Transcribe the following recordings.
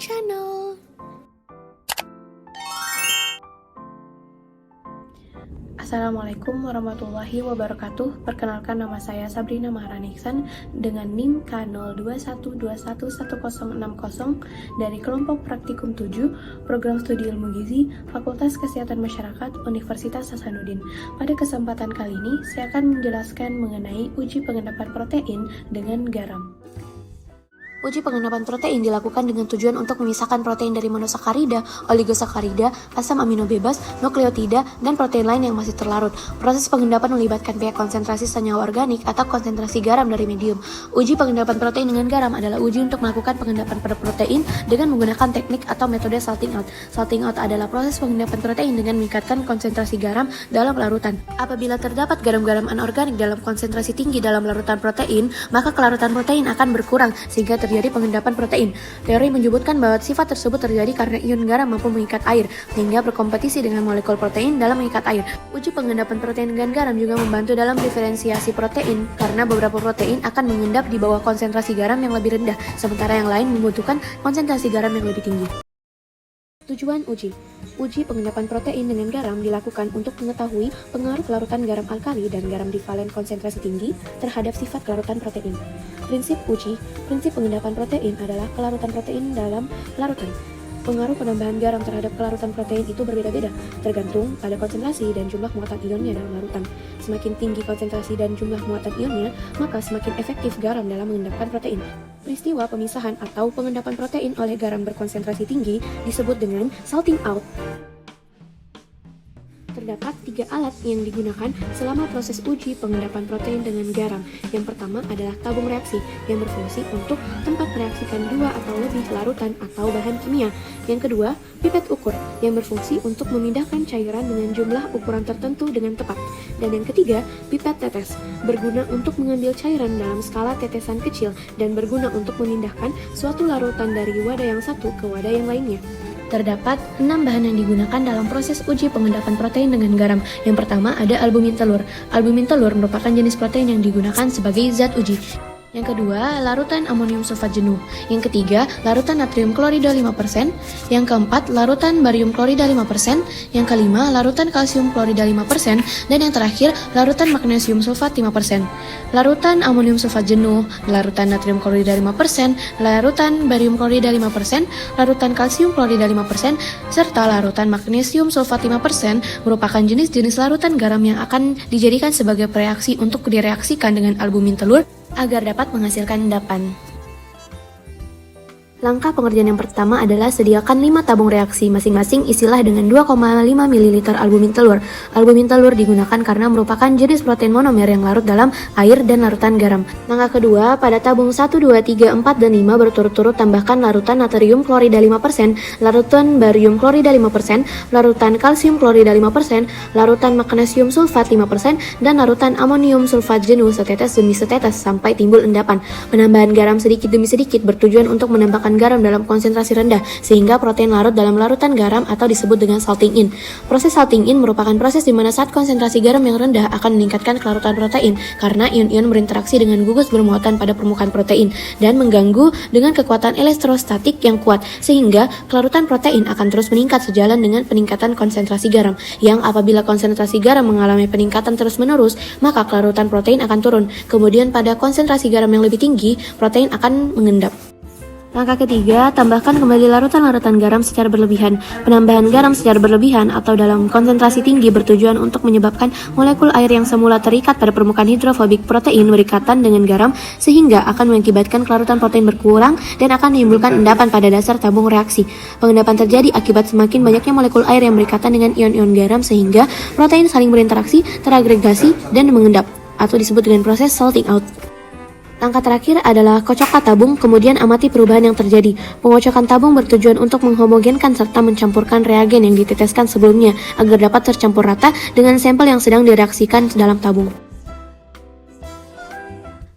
channel. Assalamualaikum warahmatullahi wabarakatuh. Perkenalkan, nama saya Sabrina Maharani Iksan dengan NIM K0212111060 dari kelompok praktikum 7 Program Studi Ilmu Gizi Fakultas Kesehatan Masyarakat Universitas Hasanuddin. Pada kesempatan kali ini saya akan menjelaskan mengenai uji pengendapan protein dengan garam. Uji pengendapan protein dilakukan dengan tujuan untuk memisahkan protein dari monosakarida, oligosakarida, asam amino bebas, nukleotida, dan protein lain yang masih terlarut. Proses pengendapan melibatkan pihak konsentrasi senyawa organik atau konsentrasi garam dari medium. Uji pengendapan protein dengan garam adalah uji untuk melakukan pengendapan pada protein dengan menggunakan teknik atau metode salting out. Salting out adalah proses pengendapan protein dengan meningkatkan konsentrasi garam dalam larutan. Apabila terdapat garam-garam anorganik dalam konsentrasi tinggi dalam larutan protein, maka kelarutan protein akan berkurang sehingga terjadi pengendapan protein. Teori menyebutkan bahwa sifat tersebut terjadi karena ion garam mampu mengikat air, sehingga berkompetisi dengan molekul protein dalam mengikat air. Uji pengendapan protein dengan garam juga membantu dalam diferensiasi protein, karena beberapa protein akan mengendap di bawah konsentrasi garam yang lebih rendah, sementara yang lain membutuhkan konsentrasi garam yang lebih tinggi. Tujuan uji pengendapan protein dengan garam dilakukan untuk mengetahui pengaruh larutan garam alkali dan garam divalen konsentrasi tinggi terhadap sifat larutan protein. Prinsip pengendapan protein adalah kelarutan protein dalam larutan. Pengaruh penambahan garam terhadap kelarutan protein itu berbeda-beda, tergantung pada konsentrasi dan jumlah muatan ionnya dalam larutan. Semakin tinggi konsentrasi dan jumlah muatan ionnya, maka semakin efektif garam dalam mengendapkan protein. Peristiwa pemisahan atau pengendapan protein oleh garam berkonsentrasi tinggi disebut dengan salting out. Terdapat 3 alat yang digunakan selama proses uji pengendapan protein dengan garam. Yang pertama adalah tabung reaksi yang berfungsi untuk tempat mereaksikan 2 atau lebih larutan atau bahan kimia. Yang kedua, pipet ukur yang berfungsi untuk memindahkan cairan dengan jumlah ukuran tertentu dengan tepat. Dan yang ketiga, pipet tetes berguna untuk mengambil cairan dalam skala tetesan kecil dan berguna untuk memindahkan suatu larutan dari wadah yang satu ke wadah yang lainnya. Terdapat 6 bahan yang digunakan dalam proses uji pengendapan protein dengan garam. Yang pertama ada albumin telur. Albumin telur merupakan jenis protein yang digunakan sebagai zat uji. Yang kedua, larutan amonium sulfat jenuh. Yang ketiga, larutan natrium klorida 5%. Yang keempat, larutan barium klorida 5%. Yang kelima, larutan kalsium klorida 5%. Dan yang terakhir, larutan magnesium sulfat 5%. Larutan amonium sulfat jenuh, larutan natrium klorida 5%, larutan barium klorida 5%, larutan kalsium klorida 5%, serta larutan magnesium sulfat 5% merupakan jenis-jenis larutan garam yang akan dijadikan sebagai prereaksi untuk direaksikan dengan albumin telur agar dapat menghasilkan endapan. Langkah pengerjaan yang pertama adalah sediakan 5 tabung reaksi, masing-masing isilah dengan 2,5 ml albumin telur. Albumin telur digunakan karena merupakan jenis protein monomer yang larut dalam air dan larutan garam. Langkah kedua, pada tabung 1, 2, 3, 4, dan 5 berturut-turut tambahkan larutan natrium klorida 5%, larutan barium klorida 5%, larutan kalsium klorida 5%, larutan magnesium sulfat 5%, dan larutan amonium sulfat jenuh setetes demi setetes sampai timbul endapan. Penambahan garam sedikit demi sedikit bertujuan untuk menambahkan garam dalam konsentrasi rendah sehingga protein larut dalam larutan garam atau disebut dengan salting in. Proses salting in merupakan proses di mana saat konsentrasi garam yang rendah akan meningkatkan kelarutan protein karena ion-ion berinteraksi dengan gugus bermuatan pada permukaan protein dan mengganggu dengan kekuatan elektrostatik yang kuat sehingga kelarutan protein akan terus meningkat sejalan dengan peningkatan konsentrasi garam yang apabila konsentrasi garam mengalami peningkatan terus-menerus maka kelarutan protein akan turun. Kemudian pada konsentrasi garam yang lebih tinggi protein akan mengendap. Langkah ketiga, tambahkan kembali larutan-larutan garam secara berlebihan. Penambahan garam secara berlebihan atau dalam konsentrasi tinggi bertujuan untuk menyebabkan molekul air yang semula terikat pada permukaan hidrofobik protein berikatan dengan garam sehingga akan mengakibatkan kelarutan protein berkurang dan akan menimbulkan endapan pada dasar tabung reaksi. Pengendapan terjadi akibat semakin banyaknya molekul air yang berikatan dengan ion-ion garam sehingga protein saling berinteraksi, teragregasi, dan mengendap atau disebut dengan proses salting out. Langkah terakhir adalah kocokkan tabung, kemudian amati perubahan yang terjadi. Pengocokan tabung bertujuan untuk menghomogenkan serta mencampurkan reagen yang diteteskan sebelumnya agar dapat tercampur rata dengan sampel yang sedang direaksikan dalam tabung.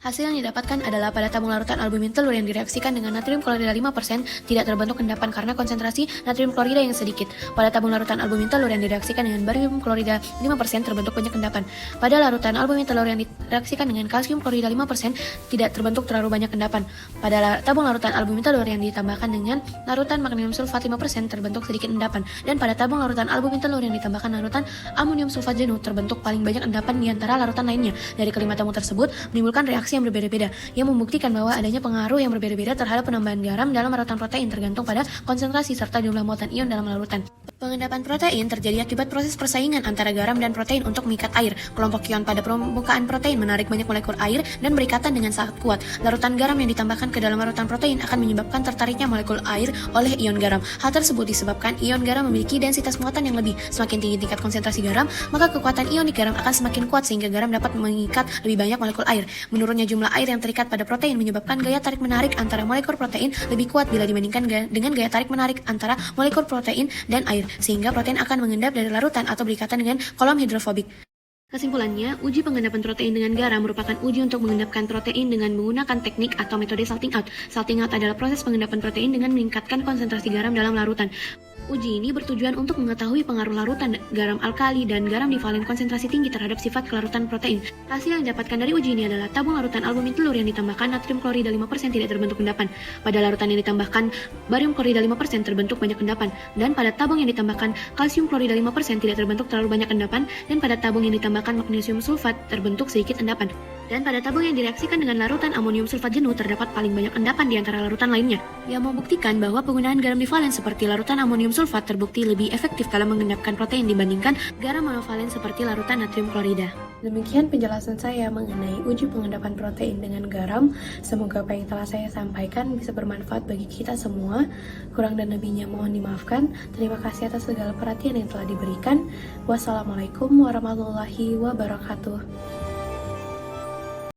Hasil yang didapatkan adalah pada tabung larutan albumin telur yang direaksikan dengan natrium klorida 5% tidak terbentuk endapan karena konsentrasi natrium klorida yang sedikit. Pada tabung larutan albumin telur yang direaksikan dengan barium klorida 5% terbentuk banyak endapan. Pada larutan albumin telur yang direaksikan dengan kalsium klorida 5% tidak terbentuk terlalu banyak endapan. Pada tabung larutan albumin telur yang ditambahkan dengan larutan magnesium sulfat 5% terbentuk sedikit endapan. Dan pada tabung larutan albumin telur yang ditambahkan larutan amonium sulfat jenuh terbentuk paling banyak endapan di antara larutan lainnya. Dari kelima tabung tersebut menimbulkan reaksi yang berbeda-beda, yang membuktikan bahwa adanya pengaruh yang berbeda-beda terhadap penambahan garam dalam larutan protein tergantung pada konsentrasi serta jumlah muatan ion dalam larutan. Pengendapan protein terjadi akibat proses persaingan antara garam dan protein untuk mengikat air. Kelompok ion pada permukaan protein menarik banyak molekul air dan berikatan dengan sangat kuat. Larutan garam yang ditambahkan ke dalam larutan protein akan menyebabkan tertariknya molekul air oleh ion garam. Hal tersebut disebabkan ion garam memiliki densitas muatan yang lebih. Semakin tinggi tingkat konsentrasi garam, maka kekuatan ionik garam akan semakin kuat sehingga garam dapat mengikat lebih banyak molekul air. Menurunnya jumlah air yang terikat pada protein menyebabkan gaya tarik-menarik antara molekul protein lebih kuat bila dibandingkan dengan gaya tarik-menarik antara molekul protein dan air, sehingga protein akan mengendap dari larutan atau berikatan dengan kolom hidrofobik. Kesimpulannya, uji pengendapan protein dengan garam merupakan uji untuk mengendapkan protein dengan menggunakan teknik atau metode salting out. Salting out adalah proses pengendapan protein dengan meningkatkan konsentrasi garam dalam larutan. Uji ini bertujuan untuk mengetahui pengaruh larutan garam alkali dan garam divalen konsentrasi tinggi terhadap sifat kelarutan protein. Hasil yang didapatkan dari uji ini adalah tabung larutan albumin telur yang ditambahkan natrium klorida 5% tidak terbentuk endapan. Pada larutan yang ditambahkan barium klorida 5% terbentuk banyak endapan. Dan pada tabung yang ditambahkan kalsium klorida 5% tidak terbentuk terlalu banyak endapan. Dan pada tabung yang ditambahkan magnesium sulfat terbentuk sedikit endapan. Dan pada tabung yang direaksikan dengan larutan amonium sulfat jenuh terdapat paling banyak endapan di antara larutan lainnya, yang membuktikan bahwa penggunaan garam divalen seperti larutan amonium sulfat terbukti lebih efektif dalam mengendapkan protein dibandingkan garam monovalen seperti larutan natrium klorida. Demikian penjelasan saya mengenai uji pengendapan protein dengan garam. Semoga apa yang telah saya sampaikan bisa bermanfaat bagi kita semua. Kurang dan lebihnya mohon dimaafkan. Terima kasih atas segala perhatian yang telah diberikan. Wassalamualaikum warahmatullahi wabarakatuh.